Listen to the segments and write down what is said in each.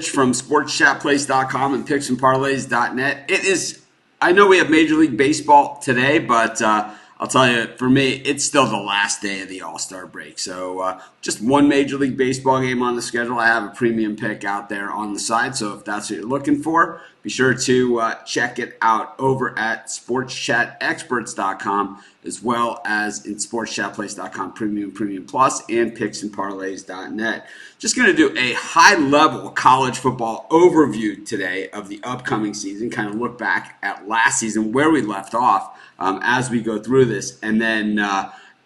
Rich from SportsChatPlace.com and PicksandParlays.net. I know we have Major League Baseball today, but I'll tell you, for me, it's still the last day of the All-Star break. So just one Major League Baseball game on the schedule. I have a premium pick out there on the side. So if that's what you're looking for, be sure to check it out over at SportsChatExperts.com, as well as in SportsChatPlace.com, Premium Plus, and PicksandParlays.net. Just going to do a high-level college football overview today of the upcoming season, kind of look back at last season, where we left off as we go through this. And then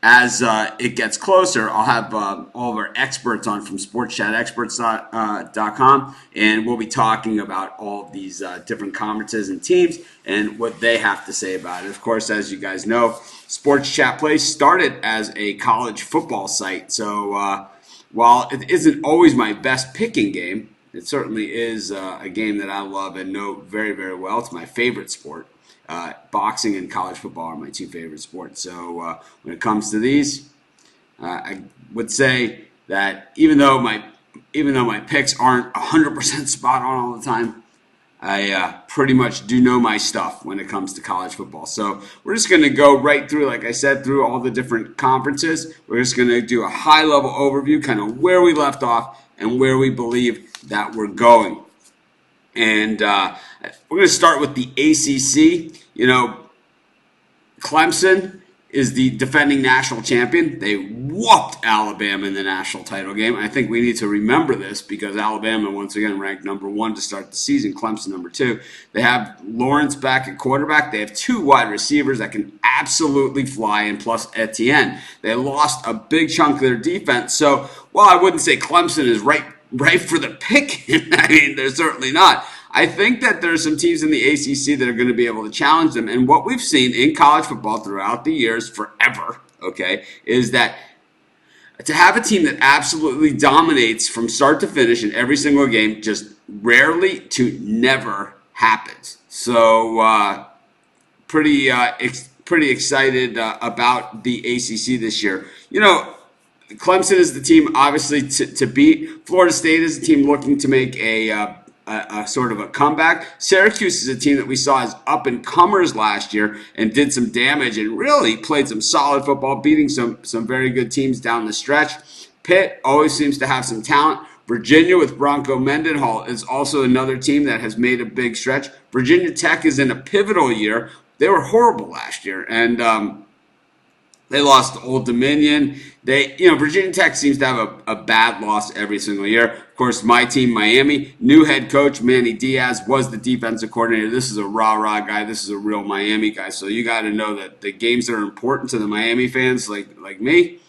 as it gets closer, I'll have all of our experts on from SportsChatExperts.com, and we'll be talking about all of these different conferences and teams and what they have to say about it. Of course, as you guys know, Sports Chat Place started as a college football site. So while it isn't always my best picking game, it certainly is a game that I love and know very, very well. It's my favorite sport. Boxing and college football are my two favorite sports. So when it comes to these, I would say that even though my picks aren't 100% spot on all the time, I pretty much do know my stuff when it comes to college football. So we're just going to go right through, like I said, through all the different conferences. We're just going to do a high-level overview, kind of where we left off and where we believe that we're going. And we're going to start with the ACC. You know, Clemson is the defending national champion. They whooped Alabama in the national title game. I think we need to remember this because Alabama, once again, ranked number 1 to start the season, Clemson number 2. They have Lawrence back at quarterback. They have 2 wide receivers that can absolutely fly, and plus Etienne. They lost a big chunk of their defense. So, while I wouldn't say Clemson is right for the pick, I mean, they're certainly not. I think that there are some teams in the ACC that are going to be able to challenge them. And what we've seen in college football throughout the years, forever, okay, is that to have a team that absolutely dominates from start to finish in every single game just rarely to never happens. So pretty excited about the ACC this year. You know, Clemson is the team, obviously, to beat. Florida State is a team looking to make a sort of a comeback. Syracuse is a team that we saw as up-and-comers last year and did some damage and really played some solid football, beating some very good teams down the stretch. Pitt always seems to have some talent. Virginia with Bronco Mendenhall is also another team that has made a big stretch. Virginia Tech is in a pivotal year. They were horrible last year, and they lost to Old Dominion. Virginia Tech seems to have a bad loss every single year. Of course, my team, Miami, new head coach Manny Diaz was the defensive coordinator. This is a rah-rah guy. This is a real Miami guy. So you got to know that the games that are important to the Miami fans like me,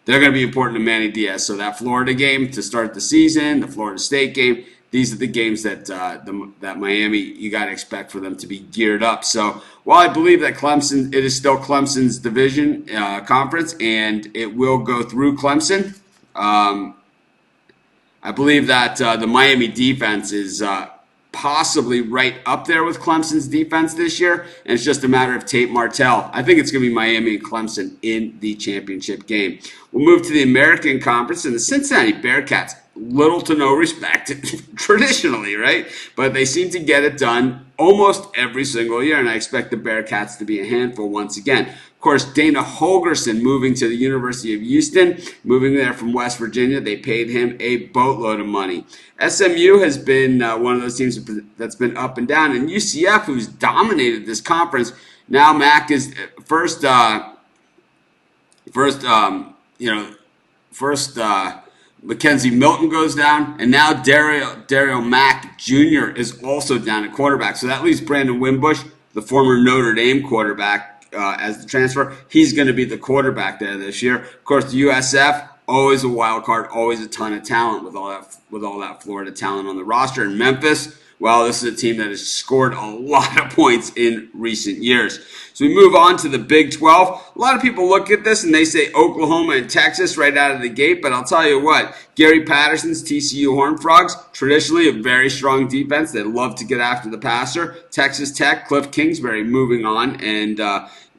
they're going to be important to Manny Diaz. So that Florida game to start the season, the Florida State game, these are the games that that Miami, you got to expect for them to be geared up. So while I believe that Clemson, it is still Clemson's division conference, and it will go through Clemson, I believe that the Miami defense is possibly right up there with Clemson's defense this year, and it's just a matter of Tate Martell. I think it's going to be Miami and Clemson in the championship game. We'll move to the American Conference, and the Cincinnati Bearcats, little to no respect traditionally, right? But they seem to get it done almost every single year, and I expect the Bearcats to be a handful once again. Of course, Dana Holgorsen moving to the University of Houston, moving there from West Virginia. They paid him a boatload of money. SMU has been one of those teams that's been up and down, and UCF, who's dominated this conference, now Mac is first Mackenzie Milton goes down, and now Daryl Mack Jr. is also down at quarterback. So that leaves Brandon Wimbush, the former Notre Dame quarterback, as the transfer. He's going to be the quarterback there this year. Of course, the USF, always a wild card, always a ton of talent with all that Florida talent on the roster. And Memphis, well, this is a team that has scored a lot of points in recent years. So we move on to the Big 12. A lot of people look at this and they say Oklahoma and Texas right out of the gate, but I'll tell you what, Gary Patterson's TCU Horned Frogs, traditionally a very strong defense. They love to get after the passer. Texas Tech, Cliff Kingsbury moving on, and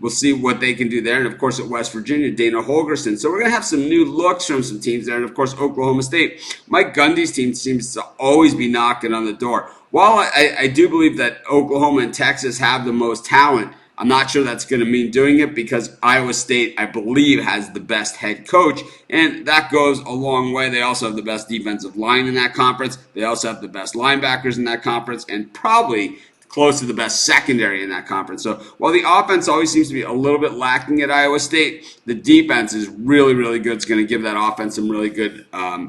we'll see what they can do there. And of course, at West Virginia, Dana Holgorsen. So we're going to have some new looks from some teams there. And of course, Oklahoma State. Mike Gundy's team seems to always be knocking on the door. While I do believe that Oklahoma and Texas have the most talent, I'm not sure that's going to mean doing it because Iowa State, I believe, has the best head coach, and that goes a long way. They also have the best defensive line in that conference. They also have the best linebackers in that conference, and probably close to the best secondary in that conference. So while the offense always seems to be a little bit lacking at Iowa State, the defense is really, really good. It's going to give that offense some really good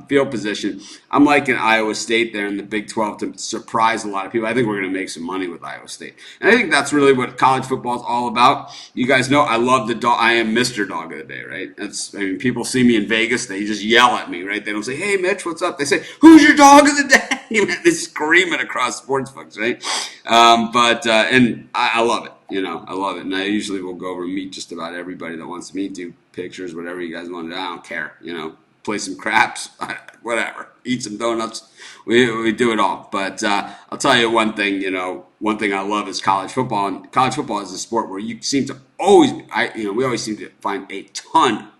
field position. I'm liking Iowa State there in the Big 12 to surprise a lot of people. I think we're going to make some money with Iowa State. And I think that's really what college football is all about. You guys know I love the dog. I am Mr. Dog of the Day, right? People see me in Vegas, they just yell at me, right? They don't say, "Hey, Mitch, what's up?" They say, "Who's your dog of the day?" They scream it across sports books, right? And I love it. I love it. And I usually will go over and meet just about everybody that wants to meet, do pictures, whatever you guys want to do. I don't care. Play some craps, whatever. Eat some donuts. We do it all. But I'll tell you one thing. One thing I love is college football. And college football is a sport where you seem to always, we always seem to find a ton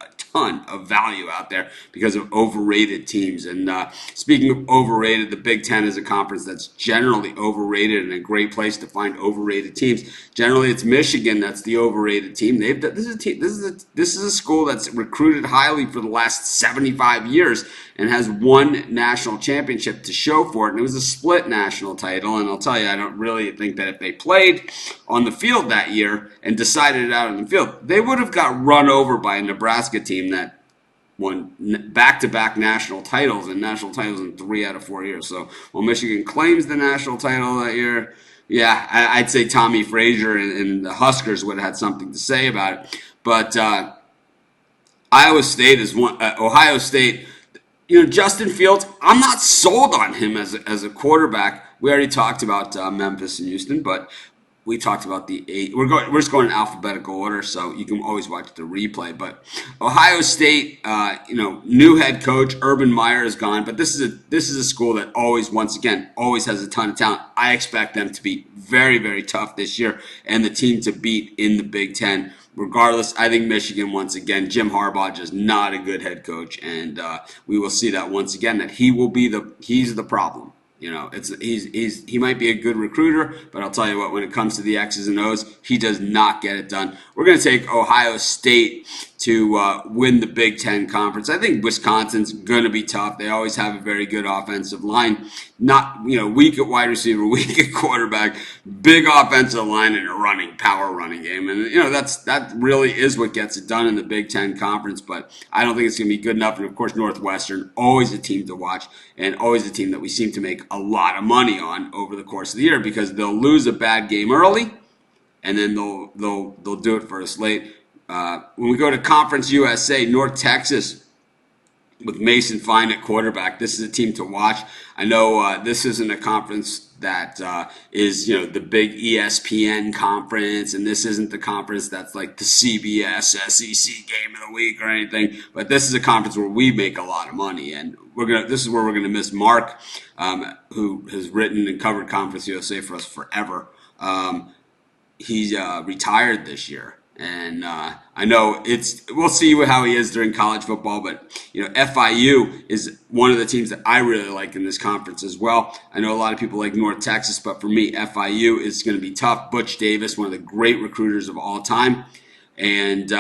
of value out there because of overrated teams. And speaking of overrated, the Big Ten is a conference that's generally overrated and a great place to find overrated teams. Generally, it's Michigan that's the overrated team. This is a school that's recruited highly for the last 75 years and has one national championship to show for it. And it was a split national title. And I'll tell you, I don't really think that if they played on the field that year and decided it out on the field, they would have got run over by a Nebraska team that won back-to-back national titles and national titles in 3 out of 4 years. So while Michigan claims the national title that year, yeah, I'd say Tommy Frazier and the Huskers would have had something to say about it. But Iowa State is one. Ohio State. Justin Fields, I'm not sold on him as a quarterback. We already talked about Memphis and Houston, but we talked about the 8. We're just going in alphabetical order, so you can always watch the replay. But Ohio State, new head coach Urban Meyer is gone, but this is a school that always has a ton of talent. I expect them to be very, very tough this year, and the team to beat in the Big Ten. Regardless, I think Michigan, once again, Jim Harbaugh just not a good head coach, and we will see that once again that he's the problem. He might be a good recruiter, but I'll tell you what, when it comes to the X's and O's, he does not get it done. We're going to take Ohio State to win the Big Ten Conference. I think Wisconsin's going to be tough. They always have a very good offensive line. Not, weak at wide receiver, weak at quarterback, big offensive line and a power running game. And, that really is what gets it done in the Big Ten Conference, but I don't think it's going to be good enough. And, of course, Northwestern, always a team to watch and always a team that we seem to make a lot of money on over the course of the year because they'll lose a bad game early and then they'll do it for us late. When we go to Conference USA, North Texas with Mason Fine at quarterback, this is a team to watch. I know this isn't a conference that is the big ESPN conference, and this isn't the conference that's like the CBS SEC game of the week or anything. But this is a conference where we make a lot of money, and this is where we're gonna miss Mark, who has written and covered Conference USA for us forever. He retired this year. And I know we'll see how he is during college football, but FIU is one of the teams that I really like in this conference as well. I know a lot of people like North Texas, but for me, FIU is going to be tough. Butch Davis, one of the great recruiters of all time, and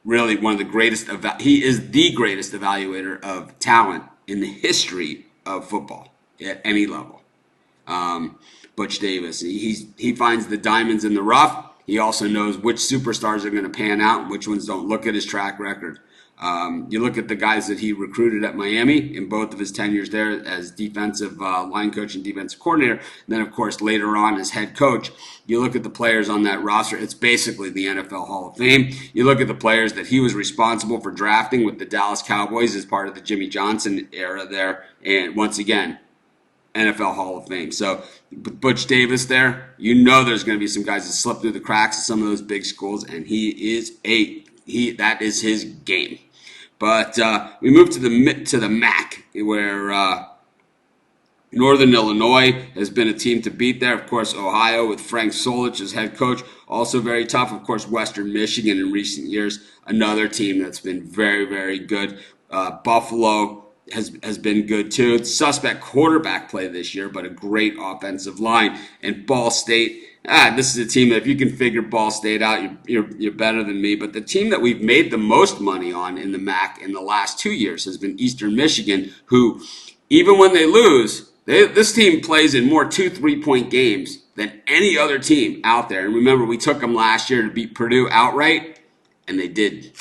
really one of the greatest. He is the greatest evaluator of talent in the history of football at any level. Butch Davis, he finds the diamonds in the rough. He also knows which superstars are going to pan out and which ones don't. Look at his track record. You look at the guys that he recruited at Miami in both of his tenures there as defensive line coach and defensive coordinator. And then, of course, later on as head coach. You look at the players on that roster. It's basically the NFL Hall of Fame. You look at the players that he was responsible for drafting with the Dallas Cowboys as part of the Jimmy Johnson era there. And once again, NFL Hall of Fame. So Butch Davis there, there's going to be some guys that slip through the cracks of some of those big schools, and that is his game. But we move to the MAC, where Northern Illinois has been a team to beat there. Of course, Ohio with Frank Solich as head coach, also very tough. Of course, Western Michigan in recent years, another team that's been very, very good. Buffalo has been good too. It's suspect quarterback play this year, but a great offensive line. And Ball State, this is a team that if you can figure Ball State out, you're better than me. But the team that we've made the most money on in the MAC in the last 2 years has been Eastern Michigan, who, even when they lose, this team plays in more 2-3 point games than any other team out there. And remember, we took them last year to beat Purdue outright, and they did.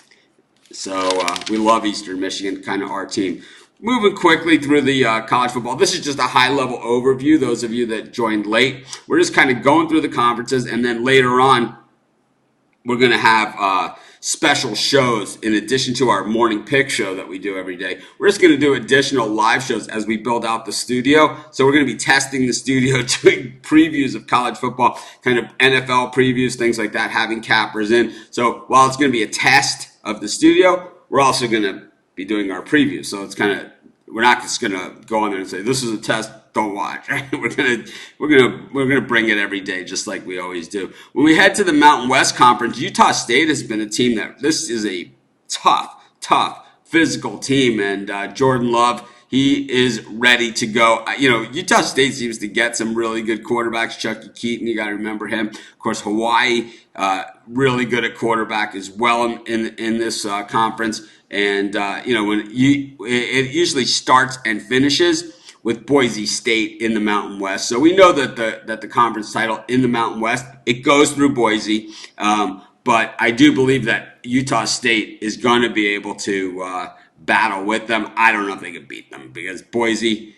So we love Eastern Michigan, kind of our team. Moving quickly through the college football. This is just a high-level overview, those of you that joined late. We're just kind of going through the conferences, and then later on, we're going to have special shows in addition to our morning pick show that we do every day. We're just going to do additional live shows as we build out the studio. So we're going to be testing the studio, doing previews of college football, kind of NFL previews, things like that, having cappers in. So while it's going to be a test of the studio, we're also going to be doing our preview. So it's kind of, we're not just going to go on there and say, this is a test, don't watch. We're gonna bring it every day, just like we always do. When we head to the Mountain West Conference, Utah State has been a team that this is a tough physical team, and Jordan Love, he is ready to go. Utah State seems to get some really good quarterbacks. Chucky Keaton, you got to remember him. Of course, Hawaii, really good at quarterback as well in this conference. And it usually starts and finishes with Boise State in the Mountain West. So we know that the conference title in the Mountain West, it goes through Boise. But I do believe that Utah State is going to be able to battle with them. I don't know if they can beat them because Boise,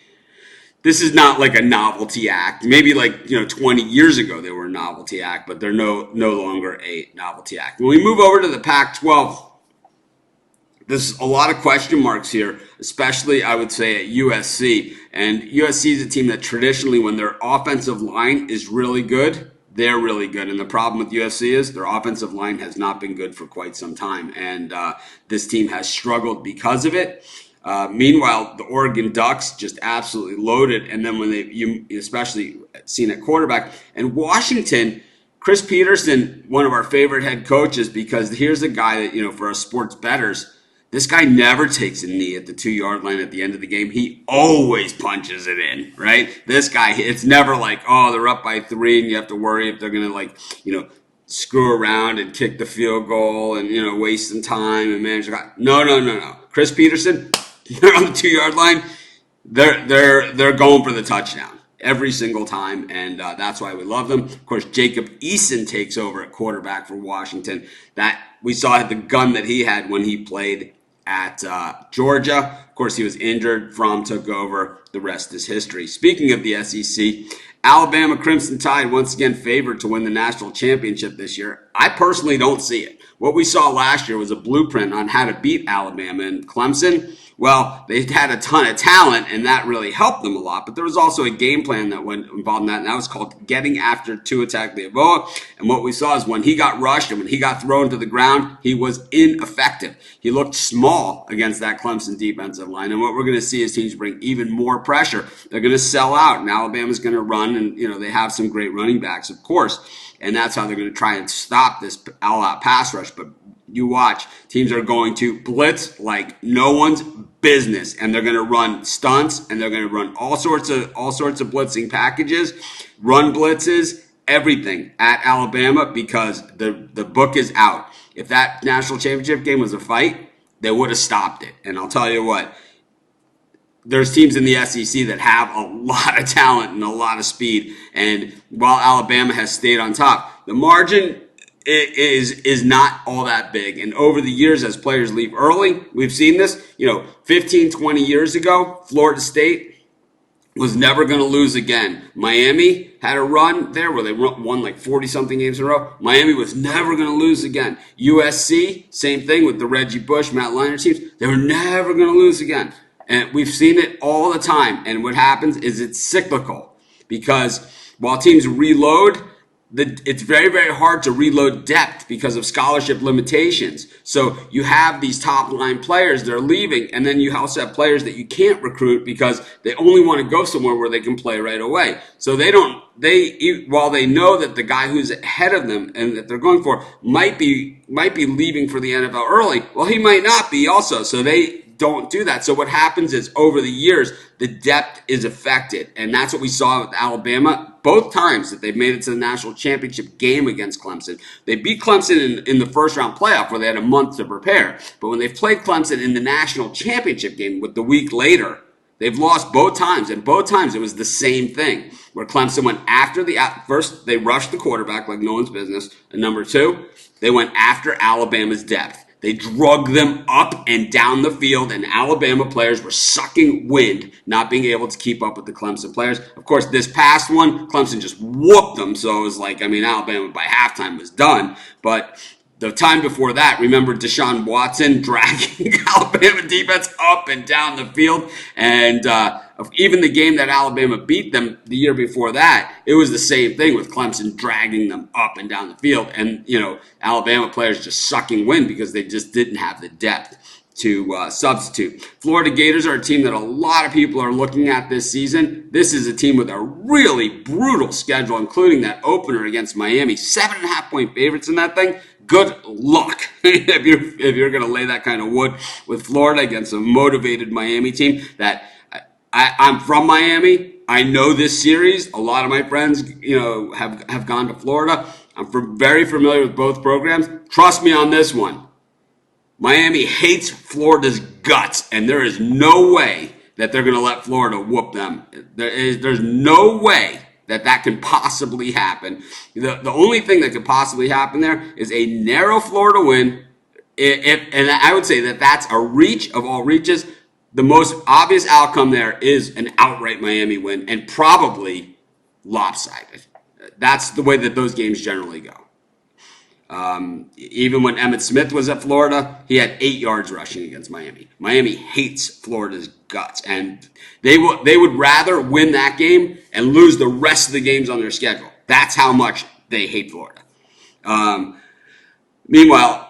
this is not like a novelty act. Maybe 20 years ago they were a novelty act, but they're no longer a novelty act. When we move over to the Pac-12, there's a lot of question marks here, especially I would say at USC. And USC is a team that traditionally, when their offensive line is really good, they're really good. And the problem with USC is their offensive line has not been good for quite some time. And this team has struggled because of it. Meanwhile, the Oregon Ducks just absolutely loaded. And then when you especially seen at quarterback. And Washington, Chris Peterson, one of our favorite head coaches, because here's a guy that, for us sports bettors, this guy never takes a knee at the 2-yard line at the end of the game. He always punches it in, right? This guy, it's never like, oh, they're up by 3 and you have to worry if they're going to screw around and kick the field goal and, waste some time and manage the guy. No. Chris Peterson, they're on the 2-yard line. They're going for the touchdown every single time, and that's why we love them. Of course, Jacob Eason takes over at quarterback for Washington. That we saw the gun that he had when he played at Georgia. Of course, he was injured. Fromm took over. The rest is history. Speaking of the SEC, Alabama Crimson Tide once again favored to win the national championship this year. I personally don't see it. What we saw last year was a blueprint on how to beat Alabama and Clemson. Well, they had a ton of talent, and that really helped them a lot. But there was also a game plan that went involved in that, and that was called getting after Tua Tagovailoa. And what we saw is when he got rushed and when he got thrown to the ground, he was ineffective. He looked small against that Clemson defensive line. And what we're going to see is teams bring even more pressure. They're going to sell out, and Alabama's going to run, and they have some great running backs, of course. And that's how they're going to try and stop this all-out pass rush. But you watch, teams are going to blitz like no one's business, and they're going to run stunts, and they're going to run all sorts of blitzing packages, run blitzes, everything at Alabama because the book is out. If that national championship game was a fight, they would have stopped it. And I'll tell you what, there's teams in the SEC that have a lot of talent and a lot of speed. And while Alabama has stayed on top, the margin is not all that big. And over the years, as players leave early, we've seen this, 15, 20 years ago, Florida State was never going to lose again. Miami had a run there where they won like 40-something games in a row. Miami was never going to lose again. USC, same thing with the Reggie Bush, Matt Leinart teams. They were never going to lose again. And we've seen it all the time. And what happens is it's cyclical because while teams reload, it's very, very hard to reload depth because of scholarship limitations. So you have these top line players that are leaving, and then you also have players that you can't recruit because they only want to go somewhere where they can play right away. So while they know that the guy who's ahead of them and that they're going for might be leaving for the NFL early, well, he might not be also. So they don't do that. So what happens is over the years, the depth is affected. And that's what we saw with Alabama both times that they've made it to the national championship game against Clemson. They beat Clemson in the first round playoff where they had a month to prepare. But when they've played Clemson in the national championship game with the week later, they've lost both times. And both times it was the same thing where Clemson went after first, they rushed the quarterback like no one's business. And number two, they went after Alabama's depth. They drug them up and down the field, and Alabama players were sucking wind, not being able to keep up with the Clemson players. Of course, this past one, Clemson just whooped them, so it was like, Alabama by halftime was done. But the time before that, remember Deshaun Watson dragging Alabama defense up and down the field, and even the game that Alabama beat them the year before that, it was the same thing with Clemson dragging them up and down the field, and Alabama players just sucking wind because they just didn't have the depth to substitute. Florida Gators are a team that a lot of people are looking at this season. This is a team with a really brutal schedule, including that opener against Miami. 7.5-point favorites in that thing. Good luck if you're going to lay that kind of wood with Florida against a motivated Miami team. That I'm from Miami. I know this series. A lot of my friends, have gone to Florida. I'm very familiar with both programs. Trust me on this one. Miami hates Florida's guts, and there is no way that they're going to let Florida whoop them. There's no way that can possibly happen. The only thing that could possibly happen there is a narrow Florida win. And I would say that that's a reach of all reaches. The most obvious outcome there is an outright Miami win, and probably lopsided. That's the way that those games generally go. Even when Emmitt Smith was at Florida, he had 8 yards rushing against Miami. Miami hates Florida's guts, and they would rather win that game and lose the rest of the games on their schedule. That's how much they hate Florida. Meanwhile,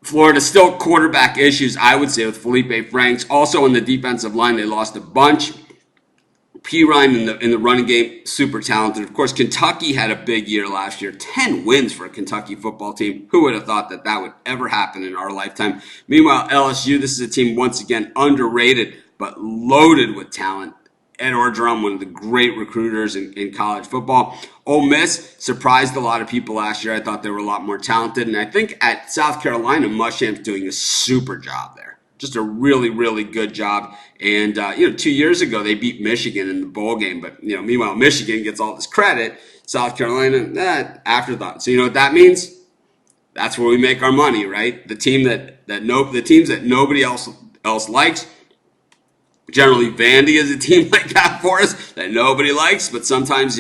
Florida still quarterback issues, I would say, with Felipe Franks. Also on the defensive line, they lost a bunch. Pirine in the running game, super talented. Of course, Kentucky had a big year last year. 10 wins for a Kentucky football team. Who would have thought that would ever happen in our lifetime? Meanwhile, LSU, this is a team once again underrated, but loaded with talent. Ed Orgeron, one of the great recruiters in college football. Ole Miss surprised a lot of people last year. I thought they were a lot more talented. And I think at South Carolina, Muschamp's doing a super job there. Just a really, really good job. And, 2 years ago, they beat Michigan in the bowl game. But, meanwhile, Michigan gets all this credit. South Carolina, afterthought. So, you know what that means? That's where we make our money, right? The teams that nobody else likes. Generally, Vandy is a team like that for us that nobody likes. But sometimes,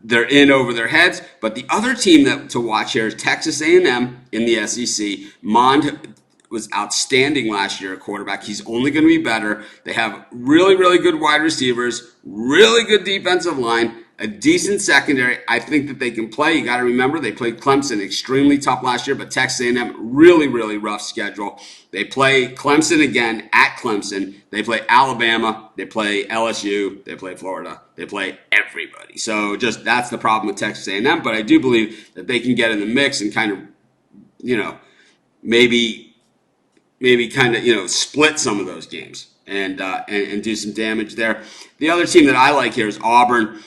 they're in over their heads. But the other team to watch here is Texas A&M in the SEC. Mond was outstanding last year at quarterback. He's only going to be better. They have really, really good wide receivers, really good defensive line, a decent secondary. I think that they can play. You got to remember, they played Clemson extremely tough last year, but Texas A&M, really, really rough schedule. They play Clemson again at Clemson. They play Alabama. They play LSU. They play Florida. They play everybody. So just that's the problem with Texas A&M. But I do believe that they can get in the mix and kind of, maybe kind of, split some of those games and do some damage there. The other team that I like here is Auburn.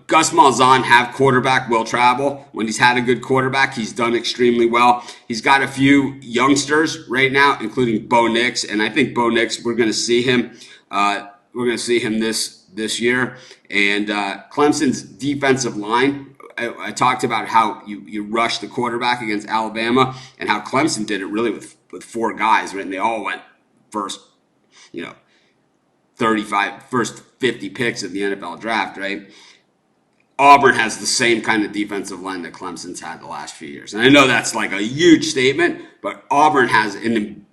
Gus Malzahn have quarterback will travel. When he's had a good quarterback, he's done extremely well. He's got a few youngsters right now, including Bo Nix, and I think Bo Nix, we're going to see him. We're going to see him this year. And Clemson's defensive line. I talked about how you rush the quarterback against Alabama and how Clemson did it really with 4 guys, right? And they all went first 50 picks of the NFL draft, right? Auburn has the same kind of defensive line that Clemson's had the last few years. And I know that's like a huge statement, but Auburn has an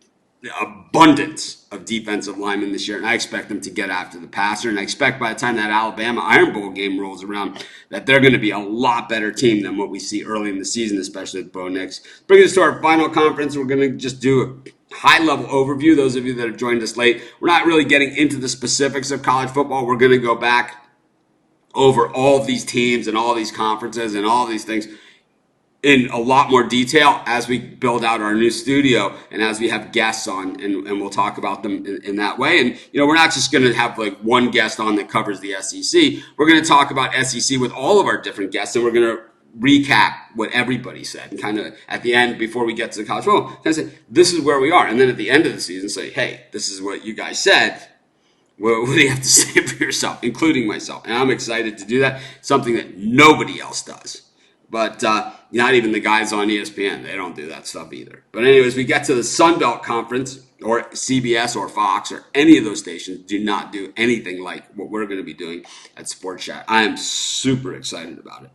abundance of defensive linemen this year, and I expect them to get after the passer. And I expect by the time that Alabama Iron Bowl game rolls around, that they're going to be a lot better team than what we see early in the season, especially with Bo Nix. Bringing us to our final conference, we're going to just do a high-level overview. Those of you that have joined us late, we're not really getting into the specifics of college football. We're going to go back over all of these teams and all these conferences and all these things in a lot more detail as we build out our new studio and as we have guests on, and we'll talk about them in that way. And, we're not just going to have like one guest on that covers the SEC. We're going to talk about SEC with all of our different guests, and we're going to recap what everybody said and kind of at the end, before we get to the college football, kind of say, this is where we are. And then at the end of the season, say, hey, this is what you guys said. What do you have to say for yourself, including myself? And I'm excited to do that, something that nobody else does. But not even the guys on ESPN. They don't do that stuff either. But anyways, we get to the Sun Belt Conference, or CBS or Fox or any of those stations do not do anything like what we're going to be doing at Sports Chat. I am super excited about it.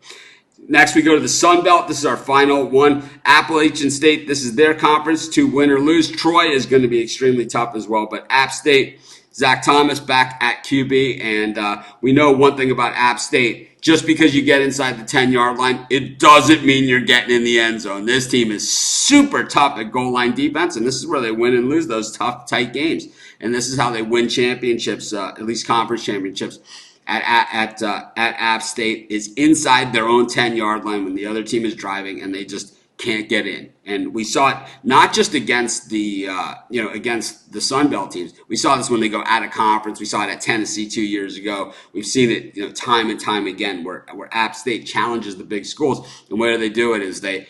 Next, we go to the Sun Belt. This is our final one. Appalachian State, this is their conference, to win or lose. Troy is going to be extremely tough as well. But App State, Zach Thomas back at QB. And we know one thing about App State. Just because you get inside the 10-yard line, it doesn't mean you're getting in the end zone. This team is super tough at goal line defense, and this is where they win and lose those tough, tight games. And this is how they win championships, at least conference championships at App State, is inside their own 10-yard line when the other team is driving and they just can't get in. And we saw it not just against the against the Sun Belt teams. We saw this when they go out of conference. We saw it at Tennessee 2 years ago. We've seen it time and time again where App State challenges the big schools. And where they do it is they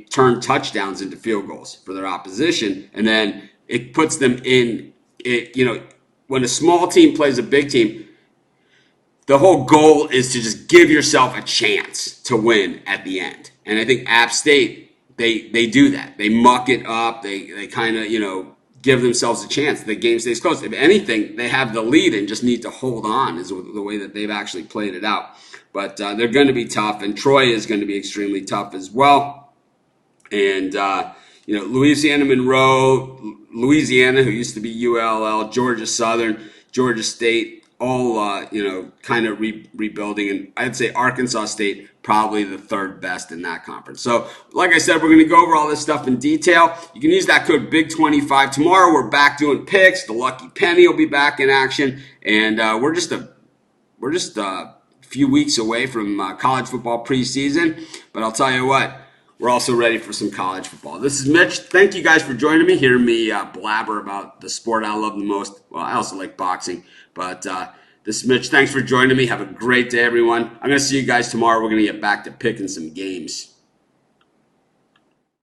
turn touchdowns into field goals for their opposition, and then it puts them in it. When a small team plays a big team, the whole goal is to just give yourself a chance to win at the end. And I think App State, they do that. They muck it up. They kind of, give themselves a chance. The game stays close. If anything, they have the lead and just need to hold on is the way that they've actually played it out. But they're going to be tough, and Troy is going to be extremely tough as well. And, Louisiana Monroe, Louisiana, who used to be ULL, Georgia Southern, Georgia State, all, kind of rebuilding. And I'd say Arkansas State, probably the third best in that conference. So, like I said, we're going to go over all this stuff in detail. You can use that code BIG25. Tomorrow, we're back doing picks. The Lucky Penny will be back in action. And we're just a few weeks away from college football preseason. But I'll tell you what, we're also ready for some college football. This is Mitch. Thank you guys for joining me, hearing me blabber about the sport I love the most. Well, I also like boxing. But this is Mitch. Thanks for joining me. Have a great day, everyone. I'm going to see you guys tomorrow. We're going to get back to picking some games.